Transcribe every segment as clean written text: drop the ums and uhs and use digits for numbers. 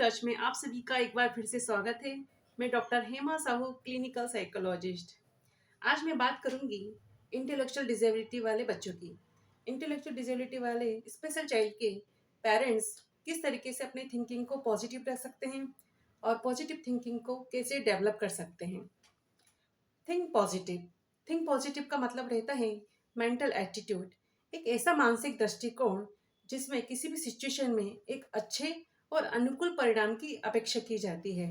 Touch में आप सभी का एक बार फिर से स्वागत है। मैं doctor Hema Sahu, clinical psychologist. आज मैं बात करूंगी इंटेलेक्चुअल डिसेबिलिटी वाले बच्चों की। इंटेलेक्चुअल डिसेबिलिटी वाले स्पेशल चाइल्ड के पेरेंट्स किस तरीके से अपने थिंकिंग को पॉजिटिव रख सकते हैं और पॉजिटिव थिंकिंग को कैसे डेवलप कर सकते हैं। Think positive. थिंक पॉजिटिव का मतलब रहता है मेंटल एटीट्यूड, एक ऐसा मानसिक दृष्टिकोण जिसमें किसी भी सिचुएशन में एक अच्छे और अनुकूल परिणाम की अपेक्षा की जाती है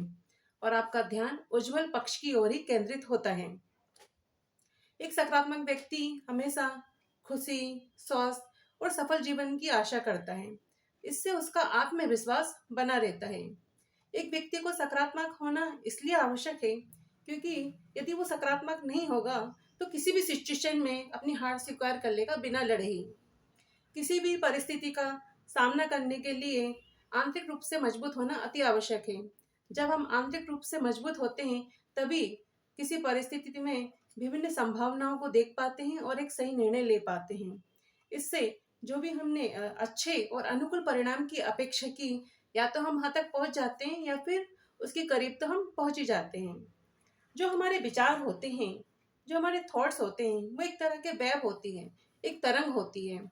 और आपका ध्यान उज्जवल पक्ष की ओर ही केंद्रित होता है। एक सकारात्मक व्यक्ति हमेशा खुशी, स्वास्थ्य और सफल जीवन की आशा करता है। इससे उसका आत्मविश्वास बना रहता है। एक व्यक्ति को सकारात्मक होना इसलिए आवश्यक है क्योंकि यदि वो सकारात्मक नहीं होगा तो किसी भी सिचुएशन में अपनी हार स्वीकार कर लेगा बिना लड़े ही। किसी भी परिस्थिति का सामना करने के लिए आंतरिक रूप से मजबूत होना अति आवश्यक है। जब हम आंतरिक रूप से मजबूत होते हैं तभी किसी परिस्थिति में विभिन्न संभावनाओं को देख पाते हैं और एक सही निर्णय ले पाते हैं। इससे जो भी हमने अच्छे और अनुकूल परिणाम की अपेक्षा की, या तो हम वहां तक पहुंच जाते हैं या फिर उसके करीब तो हम पहुंच ही जाते हैं। जो हमारे विचार होते हैं, जो हमारे थॉट्स होते हैं, वो एक तरह के वेव होती है, एक तरंग होती है।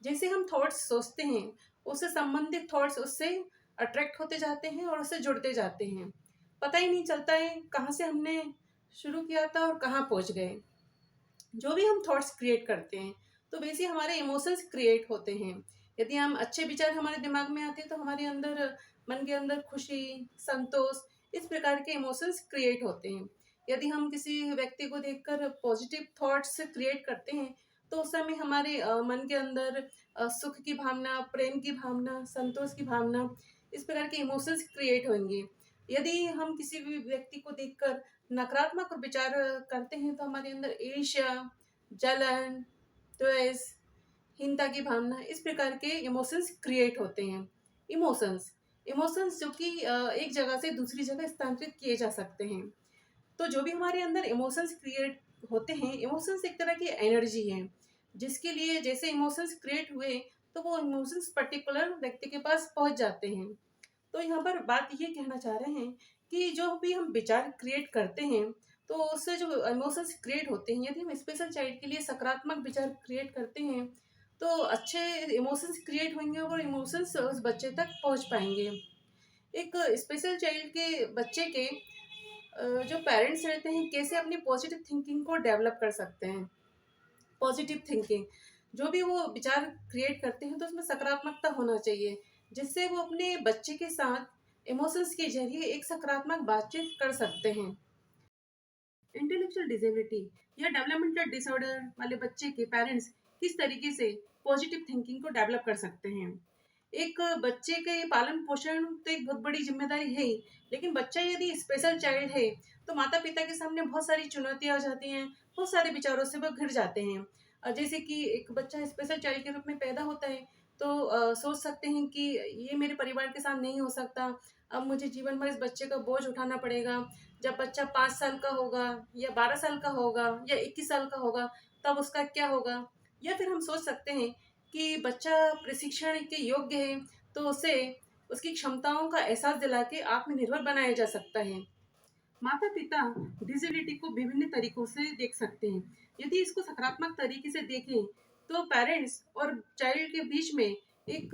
जैसे हम थॉट्स सोचते हैं, उससे संबंधित थॉट्स उससे अट्रैक्ट होते जाते हैं और उससे जुड़ते जाते हैं। पता ही नहीं चलता है कहाँ से हमने शुरू किया था और कहाँ पहुँच गए। जो भी हम थॉट्स क्रिएट करते हैं तो वैसे हमारे इमोशंस क्रिएट होते हैं। यदि हम अच्छे विचार हमारे दिमाग में आते हैं तो हमारे अंदर, मन के अंदर खुशी, संतोष, इस प्रकार के इमोशंस क्रिएट होते हैं। यदि हम किसी व्यक्ति को देखकर पॉजिटिव थॉट्स क्रिएट करते हैं तो उस समय हमारे मन के अंदर सुख की भावना, प्रेम की भावना, संतोष की भावना, इस प्रकार के इमोशंस क्रिएट होंगे। यदि हम किसी भी व्यक्ति को देखकर नकारात्मक विचार करते हैं तो हमारे अंदर ईर्ष्या, जलन, द्वेष, हीनता की भावना, इस प्रकार के इमोशंस क्रिएट होते हैं। इमोशंस इमोशंस जो कि एक जगह से दूसरी जगह स्थानांतरित किए जा सकते हैं। तो जो भी हमारे अंदर इमोशंस क्रिएट होते हैं, इमोशंस एक तरह की एनर्जी है जिसके लिए जैसे इमोशंस क्रिएट हुए तो वो इमोशंस पर्टिकुलर व्यक्ति के पास पहुंच जाते हैं। तो यहाँ पर बात ये कहना चाह रहे हैं कि जो भी हम विचार क्रिएट करते हैं तो उससे जो इमोशंस क्रिएट होते हैं, यदि हम स्पेशल चाइल्ड के लिए सकारात्मक विचार क्रिएट करते हैं तो अच्छे इमोशंस क्रिएट होंगे और इमोशंस उस बच्चे तक पहुंच पाएंगे। एक स्पेशल चाइल्ड के बच्चे के जो पेरेंट्स रहते हैं कैसे अपनी पॉजिटिव थिंकिंग को डेवलप कर सकते हैं। पॉजिटिव थिंकिंग, जो भी वो विचार क्रिएट करते हैं तो उसमें सकारात्मकता होना चाहिए जिससे वो अपने बच्चे के साथ इमोशंस के जरिए एक सकारात्मक बातचीत कर सकते हैं। इंटेलेक्चुअल डिसेबिलिटी या डेवलपमेंटल डिसऑर्डर वाले बच्चे के पेरेंट्स किस तरीके से पॉजिटिव थिंकिंग को डेवलप कर सकते हैं। एक बच्चे के पालन पोषण तो एक बहुत बड़ी जिम्मेदारी है ही, लेकिन बच्चा यदि स्पेशल चाइल्ड है तो माता पिता के सामने बहुत सारी चुनौतियां आ जाती हैं, बहुत सारे विचारों से वो घिर जाते हैं। जैसे कि एक बच्चा स्पेशल चाइल्ड के रूप में पैदा होता है तो सोच सकते हैं कि ये मेरे परिवार के साथ नहीं हो सकता, अब मुझे जीवन भर इस बच्चे का बोझ उठाना पड़ेगा। जब बच्चा 5 साल का होगा या 12 साल का होगा या 21 साल का होगा तब उसका क्या होगा। या फिर हम सोच सकते हैं कि बच्चा प्रशिक्षण के योग्य है तो उसे उसकी क्षमताओं का एहसास दिला के आत्मनिर्भर बनाया जा सकता है। माता पिता डिसेबिलिटी को विभिन्न तरीकों से देख सकते हैं। यदि इसको सकारात्मक तरीके से देखें तो पेरेंट्स और चाइल्ड के बीच में एक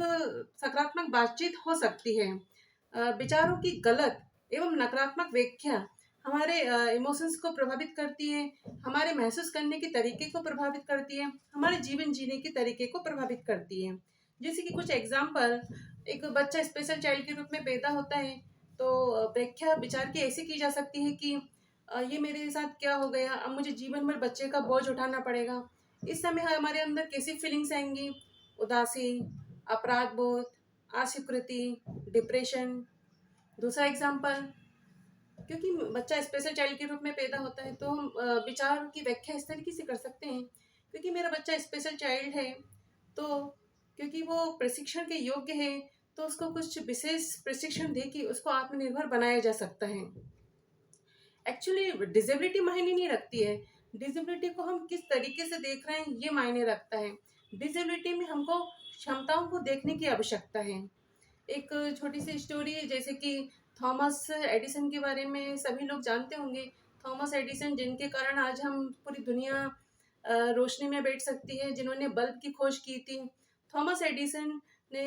सकारात्मक बातचीत हो सकती है। विचारों की गलत एवं नकारात्मक व्याख्या हमारे इमोशंस को प्रभावित करती है, हमारे महसूस करने के तरीके को प्रभावित करती है, हमारे जीवन जीने के तरीके को प्रभावित करती है। जैसे कि कुछ एग्जाम्पल, एक बच्चा स्पेशल चाइल्ड के रूप में पैदा होता है तो व्याख्या विचार की ऐसी की जा सकती है कि ये मेरे साथ क्या हो गया, अब मुझे जीवन भर बच्चे का बोझ उठाना पड़ेगा। इस समय हमारे अंदर कैसी फीलिंग्स आएंगी? उदासी, अपराध बोध, अस्वीकृति, डिप्रेशन। दूसरा एग्जाम्पल, क्योंकि बच्चा स्पेशल चाइल्ड के रूप में पैदा होता है तो हम विचार की व्याख्या इस तरीके से कर सकते हैं, क्योंकि मेरा बच्चा स्पेशल चाइल्ड है तो क्योंकि वो प्रशिक्षण के योग्य है तो उसको कुछ विशेष प्रशिक्षण दे के उसको आत्मनिर्भर बनाया जा सकता है। एक्चुअली डिसेबिलिटी मायने नहीं रखती है, डिसेबिलिटी को हम किस तरीके से देख रहे हैं ये मायने रखता है। डिसेबिलिटी में हमको क्षमताओं को देखने की आवश्यकता है। एक छोटी सी स्टोरी जैसे कि थॉमस एडिसन के बारे में सभी लोग जानते होंगे। थॉमस एडिसन जिनके कारण आज हम पूरी दुनिया रोशनी में बैठ सकती है, जिन्होंने बल्ब की खोज की थी। थॉमस एडिसन ने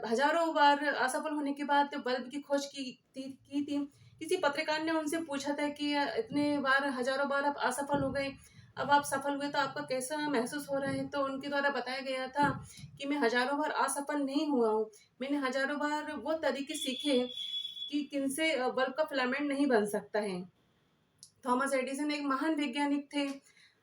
हजारों बार असफल होने के बाद बल्ब की खोज की थी। किसी पत्रकार ने उनसे पूछा था कि इतने बार हजारों बार आप असफल हो गए, अब आप सफल हुए तो आपका कैसा महसूस हो रहा है? तो उनके द्वारा बताया गया था कि मैं हजारों बार असफल नहीं हुआ हूँ, मैंने हजारों बार वो तरीके सीखे कि किनसे बल्ब का फिलामेंट नहीं बन सकता है। थॉमस एडिसन एक महान वैज्ञानिक थे।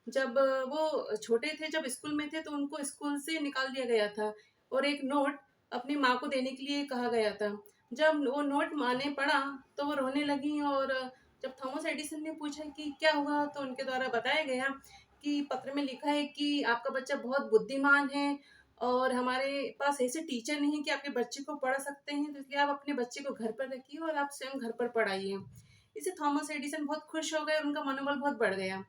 जब वो छोटे थे, जब स्कूल में थे, तो उनको स्कूल से निकाल दिया गया था और एक नोट अपनी माँ को देने के लिए कहा गया था। जब वो नोट माँ ने पढ़ा तो वो रोने लगी, और जब थॉमस एडिसन ने पूछा कि क्या हुआ, तो उनके द्वारा बताया गया कि पत्र में लिखा है कि आपका बच्चा बहुत बुद्धिमान है और हमारे पास ऐसे टीचर नहीं कि आपके बच्चे को पढ़ा सकते हैं, तो इसलिए आप अपने बच्चे को घर पर रखिए और आप स्वयं घर पर पढ़ाइए। इससे थॉमस एडिसन बहुत खुश हो गए और उनका मनोबल बहुत बढ़ गया।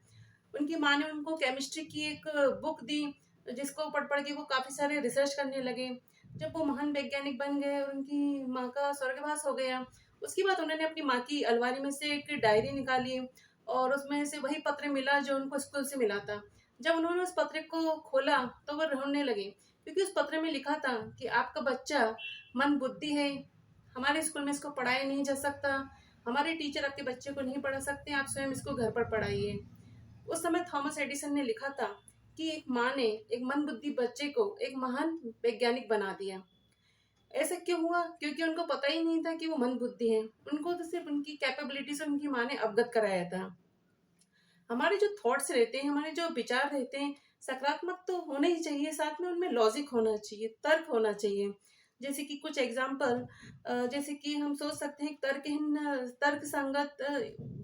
उनकी माँ ने उनको केमिस्ट्री की एक बुक दी, जिसको पढ़ पढ़ के वो काफ़ी सारे रिसर्च करने लगे। जब वो महान वैज्ञानिक बन गए और उनकी माँ का स्वर्गवास हो गया, उसके बाद उन्होंने अपनी माँ की अलमारी में से एक डायरी निकाली और उसमें से वही पत्र मिला जो उनको स्कूल से मिला था। जब उन्होंने उस पत्र को खोला तो वो रोने लगे, क्योंकि उस पत्र में लिखा था कि आपका बच्चा मंद बुद्धि है, हमारे स्कूल में इसको पढ़ाया नहीं जा सकता, हमारे टीचर आपके बच्चे को नहीं पढ़ा सकते, आप स्वयं इसको घर पर पढ़ाइए। उस समय थॉमस एडिसन ने लिखा था कि एक माँ ने एक मंदबुद्धि बच्चे को एक महान वैज्ञानिक बना दिया। ऐसा क्यों हुआ? क्योंकि उनको पता ही नहीं था कि वो मंदबुद्धि हैं। उनको तो सिर्फ उनकी कैपेबिलिटी से उनकी माँ ने अवगत कराया था। हमारे जो थॉट्स रहते हैं, हमारे जो विचार रहते हैं, सकारात्मक तो होने ही चाहिए, साथ में उनमें लॉजिक होना चाहिए, तर्क होना चाहिए। जैसे कि कुछ एग्जाम्पल, जैसे कि हम सोच सकते हैं तर्कहीन तर्क संगत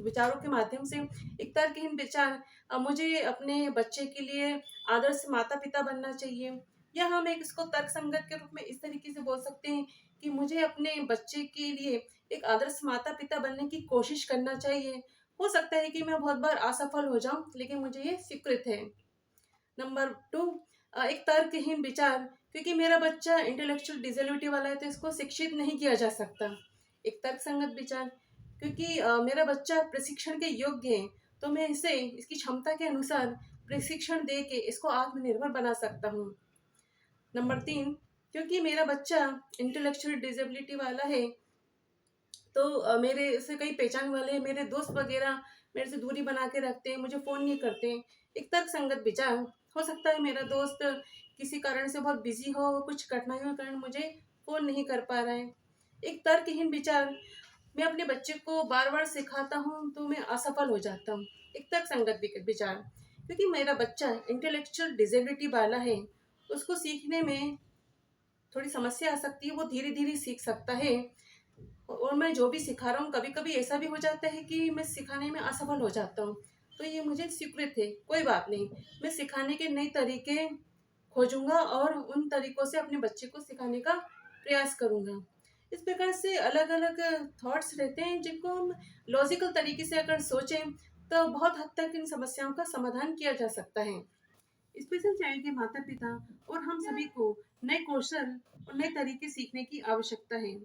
विचारों के माध्यम से एक तर्कहीन विचार, मुझे अपने बच्चे के लिए आदर्श माता पिता बनना चाहिए। या हम एक इसको तर्क संगत के रूप में इस तरीके से बोल सकते हैं कि मुझे अपने बच्चे के लिए एक आदर्श माता पिता बनने की कोशिश करना चाहिए। हो सकता है कि मैं बहुत बार असफल हो जाऊं, लेकिन मुझे ये स्वीकृत है। नंबर 2, एक तर्कहीन विचार, क्योंकि मेरा बच्चा इंटेलेक्चुअल डिसेबिलिटी वाला है तो इसको शिक्षित नहीं किया जा सकता। एक तर्कसंगत विचार, क्योंकि मेरा बच्चा प्रशिक्षण के योग्य है तो मैं इसे इसकी क्षमता के अनुसार प्रशिक्षण दे के इसको आत्मनिर्भर बना सकता हूँ। नंबर 3, क्योंकि मेरा बच्चा इंटेलेक्चुअल डिसेबिलिटी वाला है तो मेरे से कई पहचान वाले मेरे दोस्त वगैरह मेरे से दूरी बना के रखते हैं, मुझे फ़ोन नहीं करते हैं। एक तर्कसंगत विचार, हो सकता है मेरा दोस्त किसी कारण से बहुत बिजी हो, कुछ कठिनाइयों के कारण मुझे फ़ोन नहीं कर पा रहा है। एक तर्कहीन विचार, मैं अपने बच्चे को बार बार सिखाता हूँ तो मैं असफल हो जाता हूँ। एक तर्कसंगत विचार, क्योंकि मेरा बच्चा इंटेलेक्चुअल डिसेबिलिटी वाला है, उसको सीखने में थोड़ी समस्या आ सकती है, वो धीरे धीरे सीख सकता है। और मैं जो भी सिखा रहा हूँ, कभी-कभी ऐसा भी हो जाता है कि मैं सिखाने में असफल हो जाता हूँ। तो ये मुझे स्वीकृत है, कोई बात नहीं। मैं सिखाने के नए तरीके खोजूँगा और उन तरीकों से अपने बच्चे को सिखाने का प्रयास करूँगा। इस प्रकार से अलग-अलग थॉट्स रहते हैं जिनको हम लॉजिकल तरीके से अगर सोचें, तो बहुत हद तक इन समस्याओं का समाधान किया जा सकता है। स्पेशल चाइल्ड के माता-पिता और हम सभी को नए कौशल और नए तरीके सीखने की आवश्यकता है।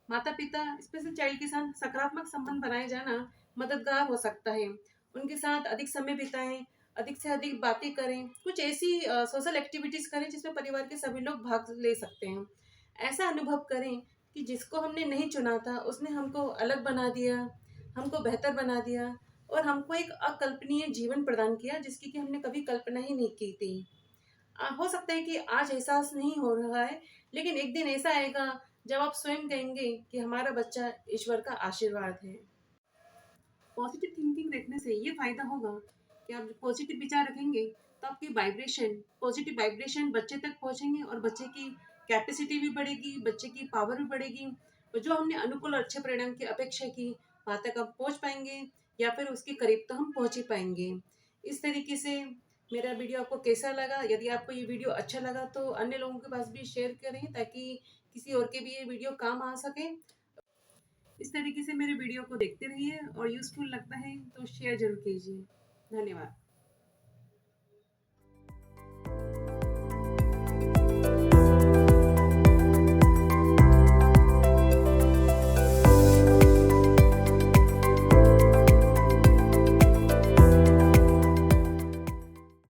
माता-पिता स्पेशल चाइल्ड के साथ सकारात्मक संबंध बनाए जाना मददगार हो सकता है। उनके साथ अधिक समय बिताएं, अधिक से अधिक बातें करें, कुछ ऐसी सोशल एक्टिविटीज़ करें जिसमें परिवार के सभी लोग भाग ले सकते हैं। ऐसा अनुभव करें कि जिसको हमने नहीं चुना था, उसने हमको अलग बना दिया, हमको बेहतर बना दिया और हमको एक अकल्पनीय जीवन प्रदान किया जिसकी कि हमने कभी कल्पना ही नहीं की थी। हो सकता है कि आज एहसास नहीं हो रहा है, लेकिन एक दिन ऐसा आएगा जब आप स्वयं कहेंगे कि हमारा बच्चा ईश्वर का आशीर्वाद है। पॉजिटिव थिंकिंग रखने से ये फ़ायदा होगा कि आप पॉजिटिव विचार रखेंगे तो आपकी पॉजिटिव वाइब्रेशन बच्चे तक पहुँचेंगे और बच्चे की कैपेसिटी भी बढ़ेगी, बच्चे की पावर भी बढ़ेगी और जो हमने अनुकूल और अच्छे परिणाम की अपेक्षा की, वहाँ तक हम पहुँच पाएँगे या फिर उसके करीब तो हम पहुँच ही पाएँगे। इस तरीके से मेरा वीडियो आपको कैसा लगा? यदि आपको ये वीडियो अच्छा लगा तो अन्य लोगों के पास भी शेयर करें ताकि किसी और के भी ये वीडियो काम आ सके। इस तरीके से मेरे वीडियो को देखते रहिए और यूज़फुल लगता है तो शेयर ज़रूर कीजिए। धन्यवाद।